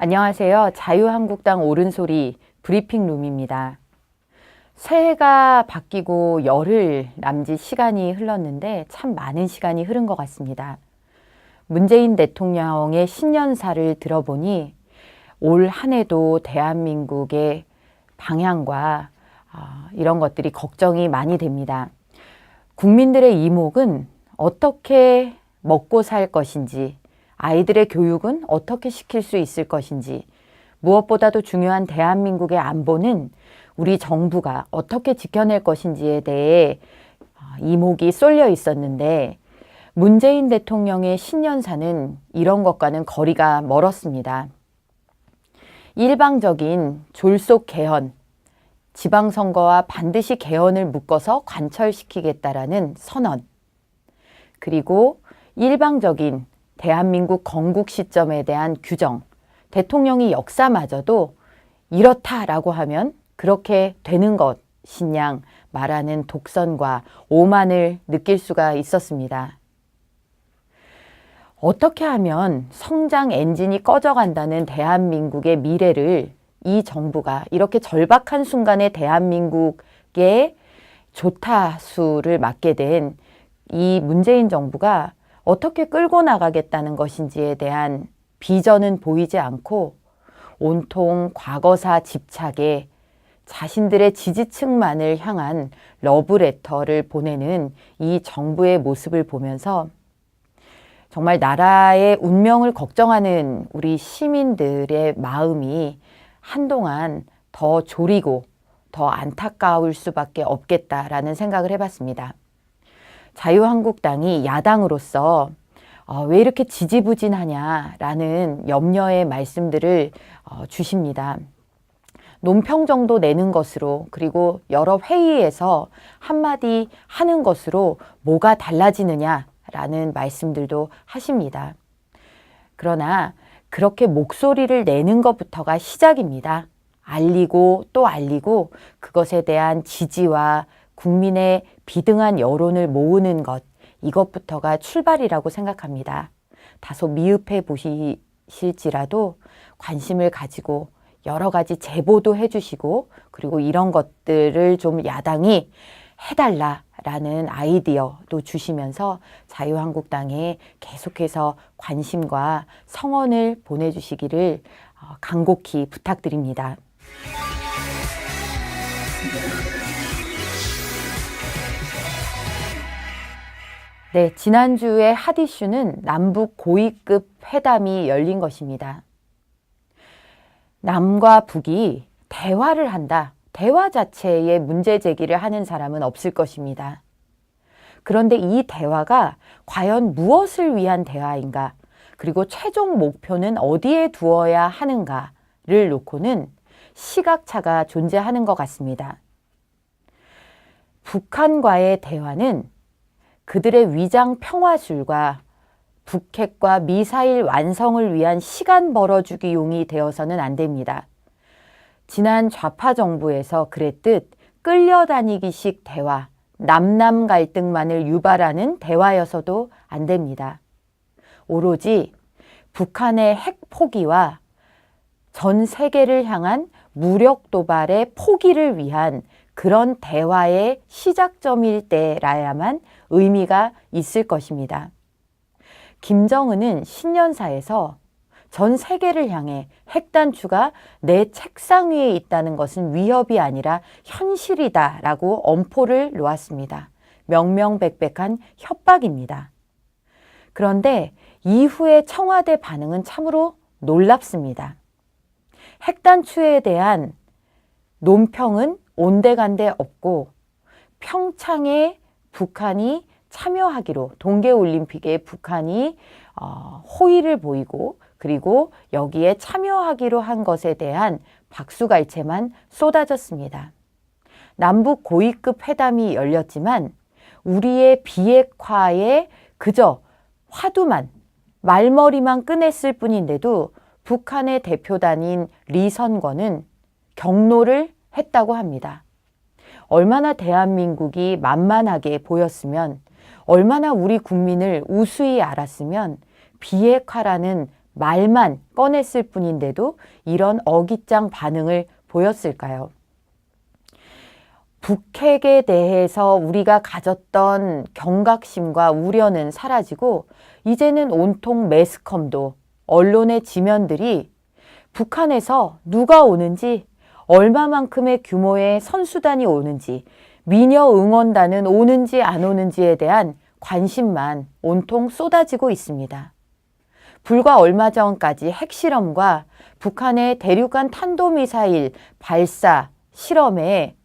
안녕하세요. 자유한국당 옳은소리 브리핑룸입니다. 새해가 바뀌고 열흘 남짓 시간이 흘렀는데 참 많은 시간이 흐른 것 같습니다. 문재인 대통령의 신년사를 들어보니 올 한 해도 대한민국의 방향과 이런 것들이 걱정이 많이 됩니다. 국민들의 이목은 어떻게 먹고 살 것인지, 아이들의 교육은 어떻게 시킬 수 있을 것인지, 무엇보다도 중요한 대한민국의 안보는 우리 정부가 어떻게 지켜낼 것인지에 대해 이목이 쏠려 있었는데, 문재인 대통령의 신년사는 이런 것과는 거리가 멀었습니다. 일방적인 졸속 개헌, 지방선거와 반드시 개헌을 묶어서 관철시키겠다라는 선언, 그리고 일방적인 대한민국 건국 시점에 대한 규정, 대통령이 역사마저도 이렇다라고 하면 그렇게 되는 것이냥 말하는 독선과 오만을 느낄 수가 있었습니다. 어떻게 하면 성장 엔진이 꺼져간다는 대한민국의 미래를 이 정부가 이렇게 절박한 순간에 대한민국의 조타수를 맡게 된 이 문재인 정부가 어떻게 끌고 나가겠다는 것인지에 대한 비전은 보이지 않고 온통 과거사 집착에 자신들의 지지층만을 향한 러브레터를 보내는 이 정부의 모습을 보면서 정말 나라의 운명을 걱정하는 우리 시민들의 마음이 한동안 더 졸이고 더 안타까울 수밖에 없겠다라는 생각을 해봤습니다. 자유한국당이 야당으로서 왜 이렇게 지지부진하냐라는 염려의 말씀들을 주십니다. 논평 정도 내는 것으로, 그리고 여러 회의에서 한마디 하는 것으로 뭐가 달라지느냐라는 말씀들도 하십니다. 그러나 그렇게 목소리를 내는 것부터가 시작입니다. 알리고 또 알리고 그것에 대한 지지와 국민의 비등한 여론을 모으는 것, 이것부터가 출발이라고 생각합니다. 다소 미흡해 보이실지라도 관심을 가지고 여러 가지 제보도 해주시고, 그리고 이런 것들을 좀 야당이 해달라라는 아이디어도 주시면서 자유한국당에 계속해서 관심과 성원을 보내주시기를 간곡히 부탁드립니다. 네, 지난주에 핫 이슈는 남북 고위급 회담이 열린 것입니다. 남과 북이 대화를 한다. 대화 자체에 문제 제기를 하는 사람은 없을 것입니다. 그런데 이 대화가 과연 무엇을 위한 대화인가? 그리고 최종 목표는 어디에 두어야 하는가를 놓고는 시각차가 존재하는 것 같습니다. 북한과의 대화는 그들의 위장 평화술과 북핵과 미사일 완성을 위한 시간 벌어주기용이 되어서는 안 됩니다. 지난 좌파 정부에서 그랬듯 끌려다니기식 대화, 남남 갈등만을 유발하는 대화여서도 안 됩니다. 오로지 북한의 핵 포기와 전 세계를 향한 무력 도발의 포기를 위한 그런 대화의 시작점일 때라야만 의미가 있을 것입니다. 김정은은 신년사에서 전 세계를 향해 핵단추가 내 책상 위에 있다는 것은 위협이 아니라 현실이다라고 엄포를 놓았습니다. 명명백백한 협박입니다. 그런데 이후의 청와대 반응은 참으로 놀랍습니다. 핵단추에 대한 논평은 온데간데 없고, 평창에 북한이 참여하기로, 동계올림픽에 북한이 호의를 보이고, 그리고 여기에 참여하기로 한 것에 대한 박수갈채만 쏟아졌습니다. 남북 고위급 회담이 열렸지만 우리의 비핵화에 그저 화두만, 말머리만 꺼냈을 뿐인데도 북한의 대표단인 리선권은 경로를 했다고 합니다. 얼마나 대한민국이 만만하게 보였으면, 얼마나 우리 국민을 우수히 알았으면 비핵화라는 말만 꺼냈을 뿐인데도 이런 어깃장 반응을 보였을까요? 북핵에 대해서 우리가 가졌던 경각심과 우려는 사라지고 이제는 온통 매스컴도 언론의 지면들이 북한에서 누가 오는지, 얼마만큼의 규모의 선수단이 오는지, 미녀 응원단은 오는지 안 오는지에 대한 관심만 온통 쏟아지고 있습니다. 불과 얼마 전까지 핵실험과 북한의 대륙간 탄도미사일 발사 실험에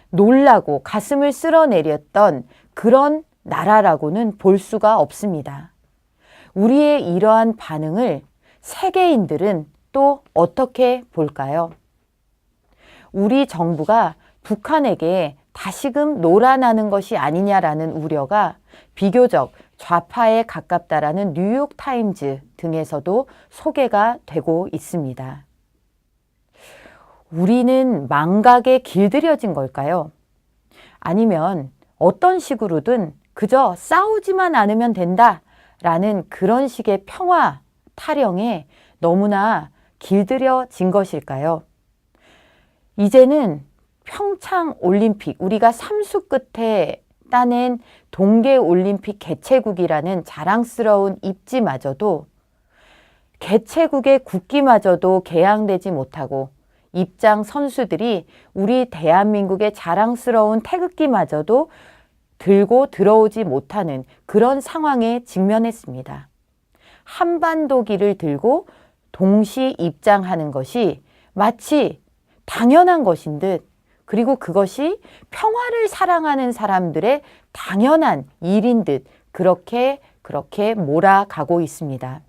놀라고 가슴을 쓸어내렸던 그런 나라라고는 볼 수가 없습니다. 우리의 이러한 반응을 세계인들은 또 어떻게 볼까요? 우리 정부가 북한에게 다시금 놀아나는 것이 아니냐라는 우려가 비교적 좌파에 가깝다라는 뉴욕타임즈 등에서도 소개가 되고 있습니다. 우리는 망각에 길들여진 걸까요? 아니면 어떤 식으로든 그저 싸우지만 않으면 된다라는 그런 식의 평화 타령에 너무나 길들여진 것일까요? 이제는 평창 올림픽, 우리가 삼수 끝에 따낸 동계올림픽 개최국이라는 자랑스러운 입지마저도 개최국의 국기마저도 개양되지 못하고 입장 선수들이 우리 대한민국의 자랑스러운 태극기마저도 들고 들어오지 못하는 그런 상황에 직면했습니다. 한반도기를 들고 동시 입장하는 것이 마치 당연한 것인 듯, 그리고 그것이 평화를 사랑하는 사람들의 당연한 일인 듯 그렇게 몰아가고 있습니다.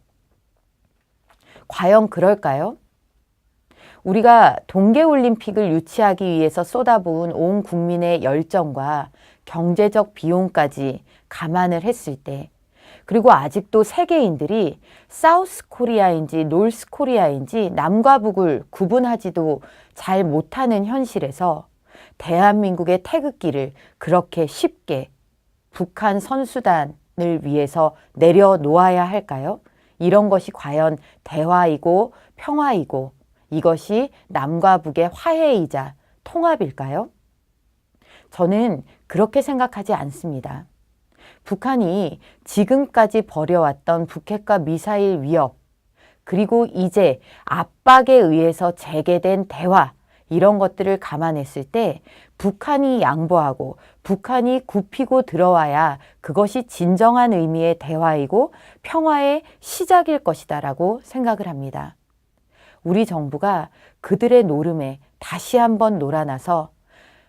과연 그럴까요? 우리가 동계올림픽을 유치하기 위해서 쏟아부은 온 국민의 열정과 경제적 비용까지 감안을 했을 때, 그리고 아직도 세계인들이 사우스 코리아인지 노스 코리아인지 남과 북을 구분하지도 잘 못하는 현실에서 대한민국의 태극기를 그렇게 쉽게 북한 선수단을 위해서 내려놓아야 할까요? 이런 것이 과연 대화이고 평화이고 이것이 남과 북의 화해이자 통합일까요? 저는 그렇게 생각하지 않습니다. 북한이 지금까지 벌여왔던 북핵과 미사일 위협, 그리고 이제 압박에 의해서 재개된 대화, 이런 것들을 감안했을 때 북한이 양보하고 북한이 굽히고 들어와야 그것이 진정한 의미의 대화이고 평화의 시작일 것이다라고 생각을 합니다. 우리 정부가 그들의 노름에 다시 한번 놀아나서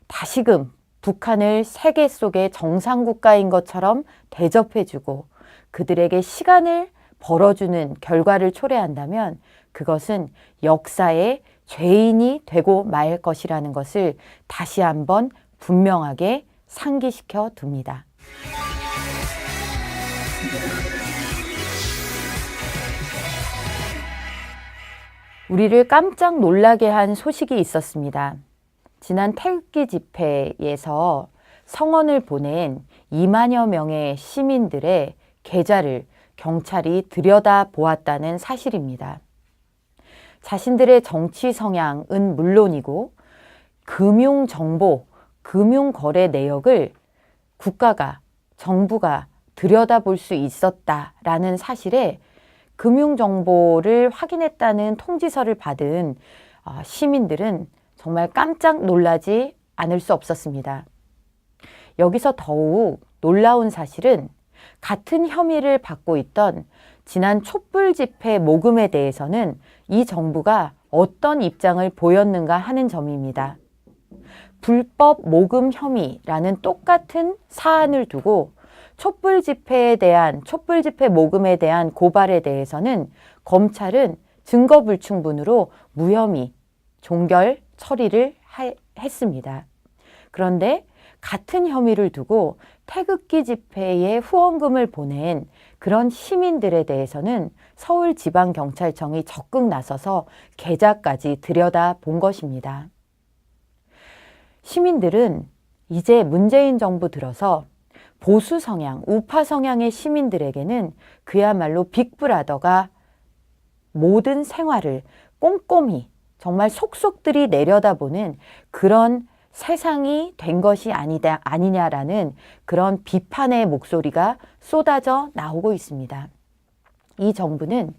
다시금 북한을 세계 속의 정상국가인 것처럼 대접해주고 그들에게 시간을 벌어주는 결과를 초래한다면 그것은 역사의 죄인이 되고 말 것이라는 것을 다시 한번 분명하게 상기시켜 둡니다. 우리를 깜짝 놀라게 한 소식이 있었습니다. 지난 태극기 집회에서 성원을 보낸 2만여 명의 시민들의 계좌를 경찰이 들여다보았다는 사실입니다. 자신들의 정치 성향은 물론이고 금융정보, 금융거래 내역을 국가가, 정부가 들여다볼 수 있었다라는 사실에 금융정보를 확인했다는 통지서를 받은 시민들은 정말 깜짝 놀라지 않을 수 없었습니다. 여기서 더욱 놀라운 사실은 같은 혐의를 받고 있던 지난 촛불 집회 모금에 대해서는 이 정부가 어떤 입장을 보였는가 하는 점입니다. 불법 모금 혐의라는 똑같은 사안을 두고 촛불 집회 모금에 대한 고발에 대해서는 검찰은 증거불충분으로 무혐의, 종결 처리를 했습니다. 그런데 같은 혐의를 두고 태극기 집회에 후원금을 보낸 그런 시민들에 대해서는 서울지방경찰청이 적극 나서서 계좌까지 들여다본 것입니다. 시민들은 이제 문재인 정부 들어서 보수 성향, 우파 성향의 시민들에게는 그야말로 빅브라더가 모든 생활을 꼼꼼히 정말 속속들이 내려다보는 그런 세상이 된 것이 아니냐라는 그런 비판의 목소리가 쏟아져 나오고 있습니다. 이 정부는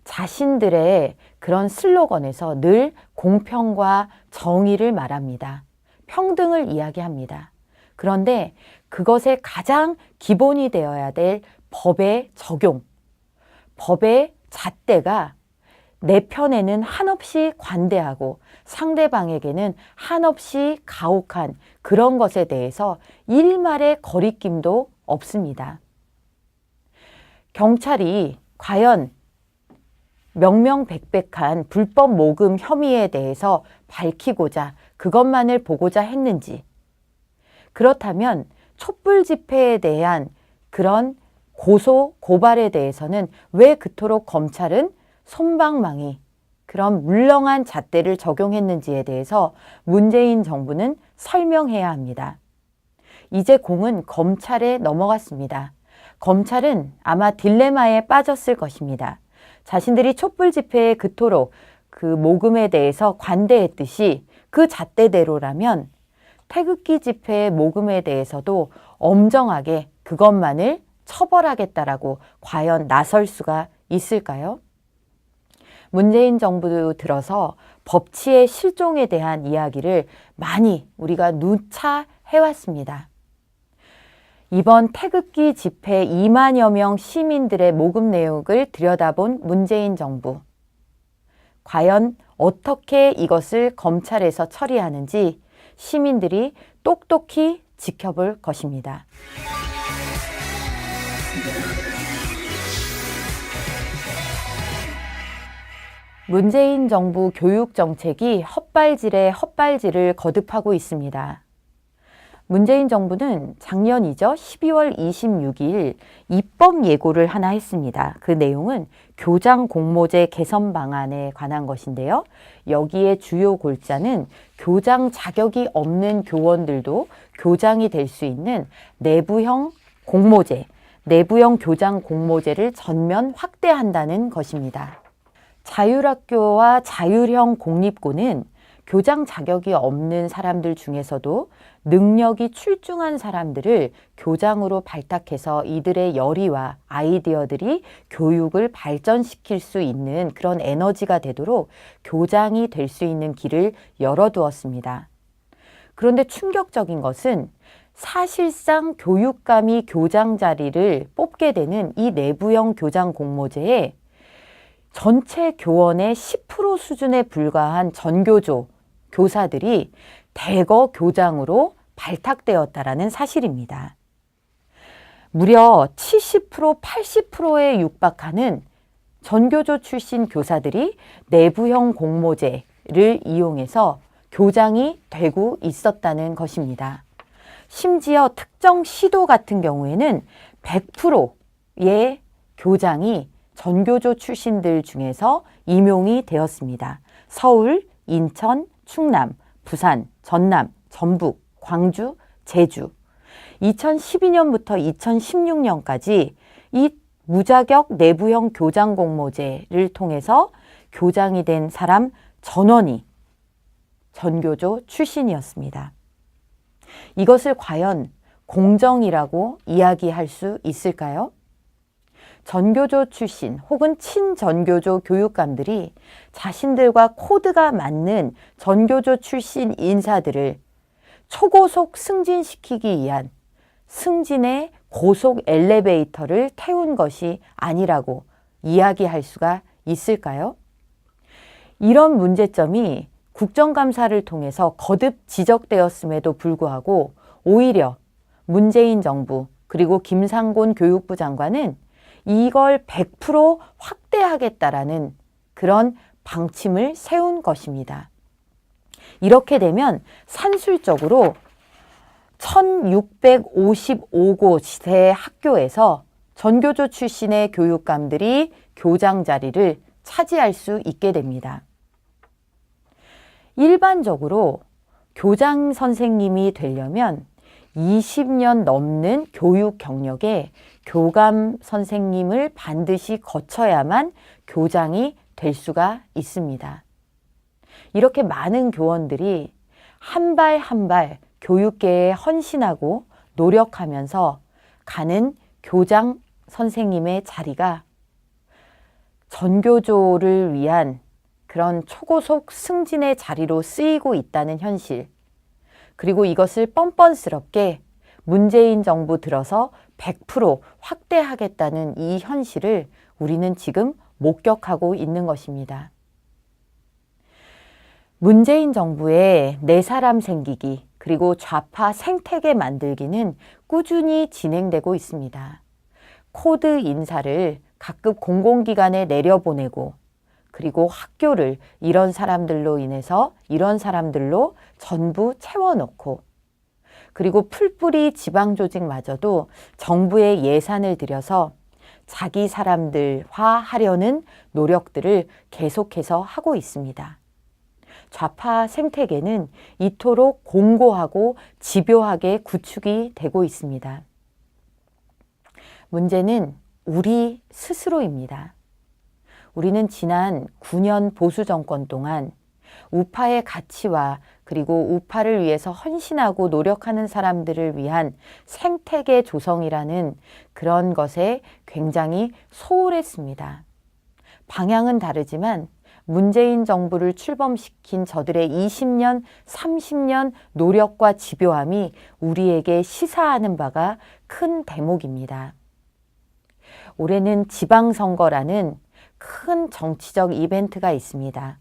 자신들의 그런 슬로건에서 늘 공평과 정의를 말합니다. 평등을 이야기합니다. 그런데 그것의 가장 기본이 되어야 될 법의 적용, 법의 잣대가 내 편에는 한없이 관대하고 상대방에게는 한없이 가혹한 그런 것에 대해서 일말의 거리낌도 없습니다. 경찰이 과연 명명백백한 불법 모금 혐의에 대해서 밝히고자 그것만을 보고자 했는지, 그렇다면 촛불 집회에 대한 그런 고소, 고발에 대해서는 왜 그토록 검찰은 솜방망이 그런 물렁한 잣대를 적용했는지에 대해서 문재인 정부는 설명해야 합니다. 이제 공은 검찰에 넘어갔습니다. 검찰은 아마 딜레마에 빠졌을 것입니다. 자신들이 촛불 집회에 그토록 그 모금에 대해서 관대했듯이 그 잣대대로라면 태극기 집회의 모금에 대해서도 엄정하게 그것만을 처벌하겠다라고 과연 나설 수가 있을까요? 문재인 정부 들어서 법치의 실종에 대한 이야기를 많이 우리가 누차 해왔습니다. 이번 태극기 집회 2만여 명 시민들의 모금 내역을 들여다본 문재인 정부. 과연 어떻게 이것을 검찰에서 처리하는지 시민들이 똑똑히 지켜볼 것입니다. 문재인 정부 교육 정책이 헛발질에 헛발질을 거듭하고 있습니다. 문재인 정부는 작년이죠. 12월 26일 입법 예고를 하나 했습니다. 그 내용은 교장 공모제 개선 방안에 관한 것인데요. 여기에 주요 골자는 교장 자격이 없는 교원들도 교장이 될 수 있는 내부형 공모제, 내부형 교장 공모제를 전면 확대한다는 것입니다. 자율학교와 자율형 공립고는 교장 자격이 없는 사람들 중에서도 능력이 출중한 사람들을 교장으로 발탁해서 이들의 열의와 아이디어들이 교육을 발전시킬 수 있는 그런 에너지가 되도록 교장이 될 수 있는 길을 열어두었습니다. 그런데 충격적인 것은 사실상 교육감이 교장 자리를 뽑게 되는 이 내부형 교장 공모제에 전체 교원의 10% 수준에 불과한 전교조 교사들이 대거 교장으로 발탁되었다라는 사실입니다. 무려 70%, 80%에 육박하는 전교조 출신 교사들이 내부형 공모제를 이용해서 교장이 되고 있었다는 것입니다. 심지어 특정 시도 같은 경우에는 100%의 교장이 전교조 출신들 중에서 임용이 되었습니다. 서울, 인천, 충남, 부산, 전남, 전북, 광주, 제주. 2012년부터 2016년까지 이 무자격 내부형 교장 공모제를 통해서 교장이 된 사람 전원이 전교조 출신이었습니다. 이것을 과연 공정이라고 이야기할 수 있을까요? 전교조 출신 혹은 친전교조 교육감들이 자신들과 코드가 맞는 전교조 출신 인사들을 초고속 승진시키기 위한 승진의 고속 엘리베이터를 태운 것이 아니라고 이야기할 수가 있을까요? 이런 문제점이 국정감사를 통해서 거듭 지적되었음에도 불구하고 오히려 문재인 정부 그리고 김상곤 교육부 장관은 이걸 100% 확대하겠다라는 그런 방침을 세운 것입니다. 이렇게 되면 산술적으로 1655곳의 학교에서 전교조 출신의 교육감들이 교장 자리를 차지할 수 있게 됩니다. 일반적으로 교장 선생님이 되려면 20년 넘는 교육 경력에 교감 선생님을 반드시 거쳐야만 교장이 될 수가 있습니다. 이렇게 많은 교원들이 한 발 한 발 교육계에 헌신하고 노력하면서 가는 교장 선생님의 자리가 전교조를 위한 그런 초고속 승진의 자리로 쓰이고 있다는 현실, 그리고 이것을 뻔뻔스럽게 문재인 정부 들어서 100% 확대하겠다는 이 현실을 우리는 지금 목격하고 있는 것입니다. 문재인 정부의 네 사람 생기기, 그리고 좌파 생태계 만들기는 꾸준히 진행되고 있습니다. 코드 인사를 각급 공공기관에 내려보내고, 그리고 학교를 이런 사람들로 인해서 이런 사람들로 전부 채워놓고, 그리고 풀뿌리 지방조직마저도 정부의 예산을 들여서 자기 사람들화 하려는 노력들을 계속해서 하고 있습니다. 좌파 생태계는 이토록 공고하고 집요하게 구축이 되고 있습니다. 문제는 우리 스스로입니다. 우리는 지난 9년 보수 정권 동안 우파의 가치와 그리고 우파를 위해서 헌신하고 노력하는 사람들을 위한 생태계 조성이라는 그런 것에 굉장히 소홀했습니다. 방향은 다르지만 문재인 정부를 출범시킨 저들의 20년, 30년 노력과 집요함이 우리에게 시사하는 바가 큰 대목입니다. 올해는 지방선거라는 큰 정치적 이벤트가 있습니다.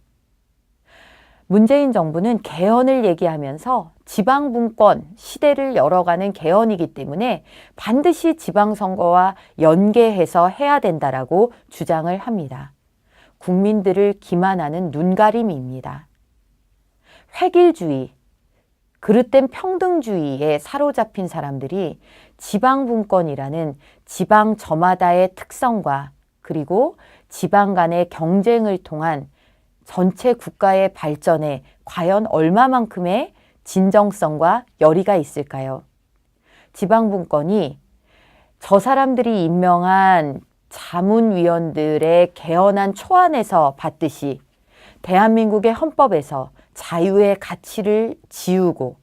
문재인 정부는 개헌을 얘기하면서 지방분권 시대를 열어가는 개헌이기 때문에 반드시 지방선거와 연계해서 해야 된다라고 주장을 합니다. 국민들을 기만하는 눈가림입니다. 획일주의, 그릇된 평등주의에 사로잡힌 사람들이 지방분권이라는 지방 저마다의 특성과 그리고 지방 간의 경쟁을 통한 전체 국가의 발전에 과연 얼마만큼의 진정성과 열의가 있을까요? 지방분권이 저 사람들이 임명한 자문위원들의 개헌안 초안에서 봤듯이 대한민국의 헌법에서 자유의 가치를 지우고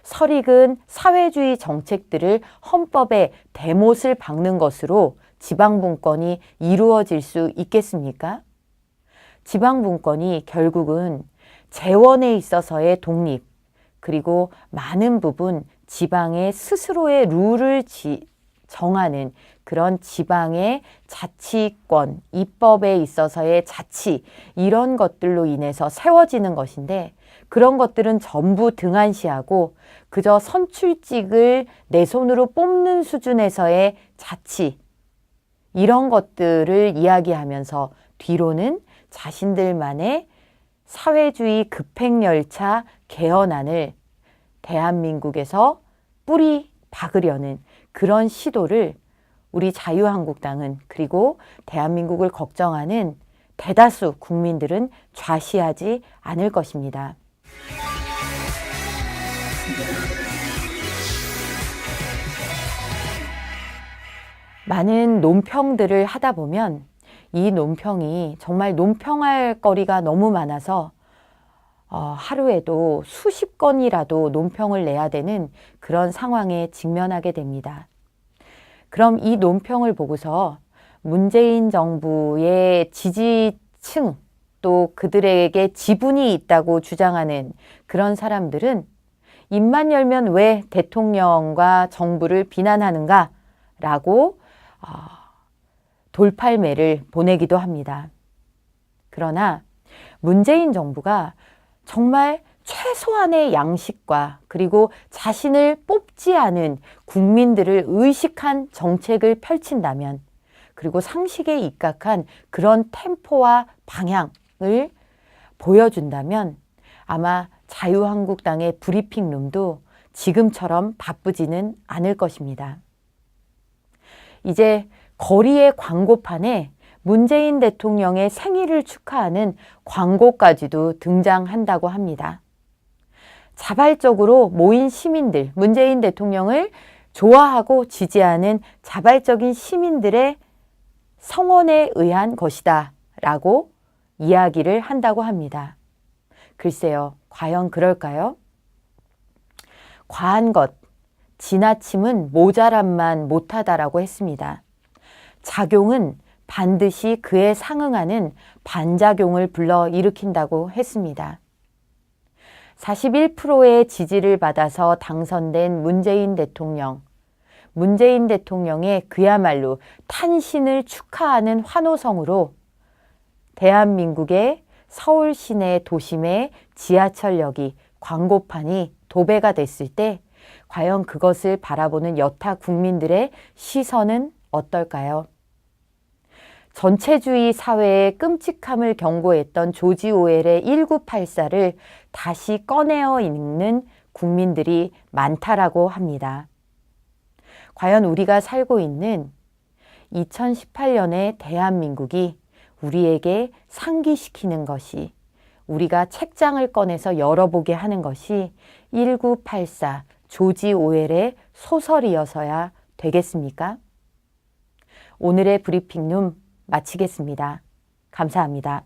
설익은 사회주의 정책들을 헌법에 대못을 박는 것으로 지방분권이 이루어질 수 있겠습니까? 지방분권이 결국은 재원에 있어서의 독립, 그리고 많은 부분 지방의 스스로의 룰을 정하는 그런 지방의 자치권, 입법에 있어서의 자치, 이런 것들로 인해서 세워지는 것인데, 그런 것들은 전부 등한시하고 그저 선출직을 내 손으로 뽑는 수준에서의 자치, 이런 것들을 이야기하면서 뒤로는 자신들만의 사회주의 급행열차 개헌안을 대한민국에서 뿌리 박으려는 그런 시도를 우리 자유한국당은, 그리고 대한민국을 걱정하는 대다수 국민들은 좌시하지 않을 것입니다. 많은 논평들을 하다 보면 이 논평이 정말 논평할 거리가 너무 많아서 하루에도 수십 건이라도 논평을 내야 되는 그런 상황에 직면하게 됩니다. 그럼 이 논평을 보고서 문재인 정부의 지지층, 또 그들에게 지분이 있다고 주장하는 그런 사람들은 입만 열면 왜 대통령과 정부를 비난하는가 라고 돌팔매를 보내기도 합니다. 그러나 문재인 정부가 정말 최소한의 양식과 그리고 자신을 뽑지 않은 국민들을 의식한 정책을 펼친다면, 그리고 상식에 입각한 그런 템포와 방향을 보여준다면 아마 자유한국당의 브리핑룸도 지금처럼 바쁘지는 않을 것입니다. 이제 거리의 광고판에 문재인 대통령의 생일을 축하하는 광고까지도 등장한다고 합니다. 자발적으로 모인 시민들, 문재인 대통령을 좋아하고 지지하는 자발적인 시민들의 성원에 의한 것이다 라고 이야기를 한다고 합니다. 글쎄요, 과연 그럴까요? 과한 것, 지나침은 모자람만 못하다라고 했습니다. 작용은 반드시 그에 상응하는 반작용을 불러일으킨다고 했습니다. 41%의 지지를 받아서 당선된 문재인 대통령. 문재인 대통령의 그야말로 탄신을 축하하는 환호성으로 대한민국의 서울 시내 도심의 지하철역이 광고판이 도배가 됐을 때 과연 그것을 바라보는 여타 국민들의 시선은 어떨까요? 전체주의 사회의 끔찍함을 경고했던 조지 오웰의 1984를 다시 꺼내어 읽는 국민들이 많다라고 합니다. 과연 우리가 살고 있는 2018년의 대한민국이 우리에게 상기시키는 것이, 우리가 책장을 꺼내서 열어보게 하는 것이 1984 조지 오웰의 소설이어서야 되겠습니까? 오늘의 브리핑룸 마치겠습니다. 감사합니다.